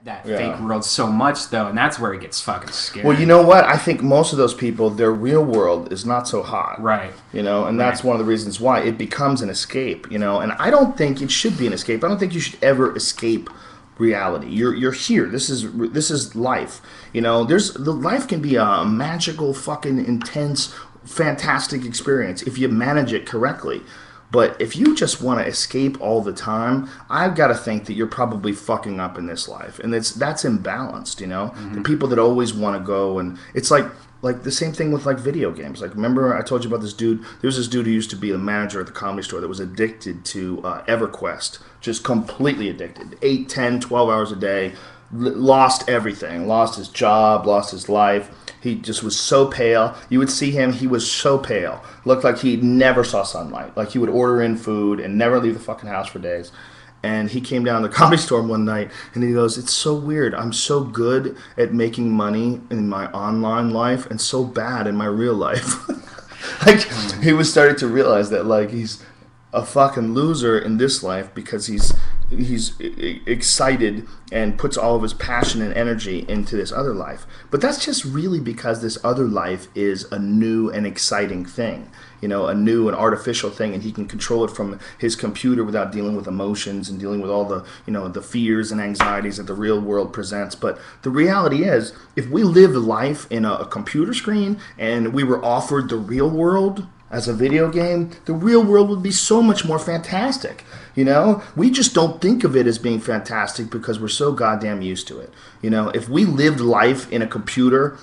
that fake world so much, though, and that's where it gets fucking scary. Well, you know what? I think most of those people, their real world is not so hot. Right. You know, and that's one of the reasons why it becomes an escape, you know, and I don't think it should be an escape. I don't think you should ever escape reality. You're here. This is life. You know, life can be a magical, fucking intense, fantastic experience if you manage it correctly. But if you just want to escape all the time, I've got to think that you're probably fucking up in this life, and that's imbalanced. You know, the people that always want to go, and it's like the same thing with like video games. Like, remember I told you about this dude? There was this dude who used to be the manager at the Comedy Store that was addicted to EverQuest, just completely addicted. 8, 10, 12 hours a day, lost everything, lost his job, lost his life. He just was so pale. You would see him, he was so pale. Looked like he never saw sunlight. Like he would order in food and never leave the fucking house for days. And he came down to the Comedy Store one night and he goes, "It's so weird. I'm so good at making money in my online life and so bad in my real life." Like, he was starting to realize that, like, he's a fucking loser in this life because he's excited and puts all of his passion and energy into this other life. But that's just really because this other life is a new and exciting thing, you know, a new and artificial thing, and he can control it from his computer without dealing with emotions and dealing with all the, you know, the fears and anxieties that the real world presents. But the reality is, if we lived life in a computer screen and we were offered the real world as a video game, the real world would be so much more fantastic. You know, we just don't think of it as being fantastic because we're so goddamn used to it. You know, if we lived life in a computer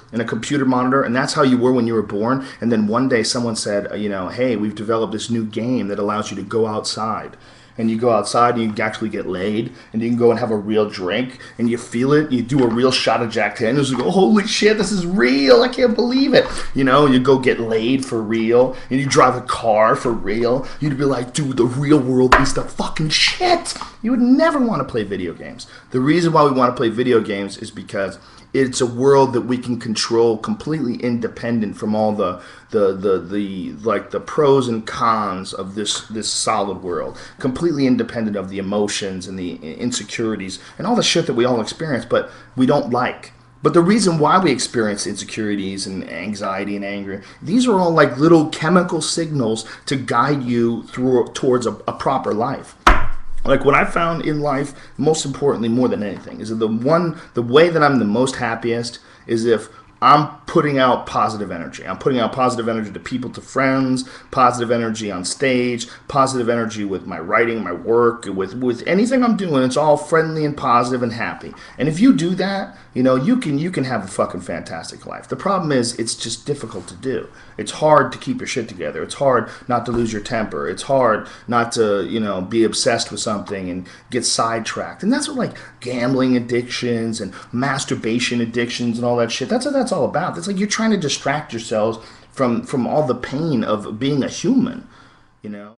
monitor, and that's how you were when you were born, and then one day someone said, you know, "Hey, we've developed this new game that allows you to go outside." And you go outside and you can actually get laid, and you can go and have a real drink, and you feel it. You do a real shot of Jack Daniels, and you go, "Holy shit, this is real! I can't believe it!" You know, you go get laid for real, and you drive a car for real. You'd be like, "Dude, the real world is the fucking shit." You would never want to play video games. The reason why we want to play video games is because it's a world that we can control completely independent from all the pros and cons of this solid world, completely independent of the emotions and the insecurities and all the shit that we all experience but we don't like. But the reason why we experience insecurities and anxiety and anger, these are all like little chemical signals to guide you towards a proper life. Like, what I found in life, most importantly, more than anything, is that the way that I'm the most happiest is if I'm putting out positive energy. I'm putting out positive energy to people, to friends, positive energy on stage, positive energy with my writing, my work, with anything I'm doing. It's all friendly and positive and happy. And if you do that, you know, you can have a fucking fantastic life. The problem is, it's just difficult to do. It's hard to keep your shit together. It's hard not to lose your temper. It's hard not to, you know, be obsessed with something and get sidetracked. And that's what, like, gambling addictions and masturbation addictions and all that shit, that's what that's all about. It's like you're trying to distract yourselves from all the pain of being a human, you know.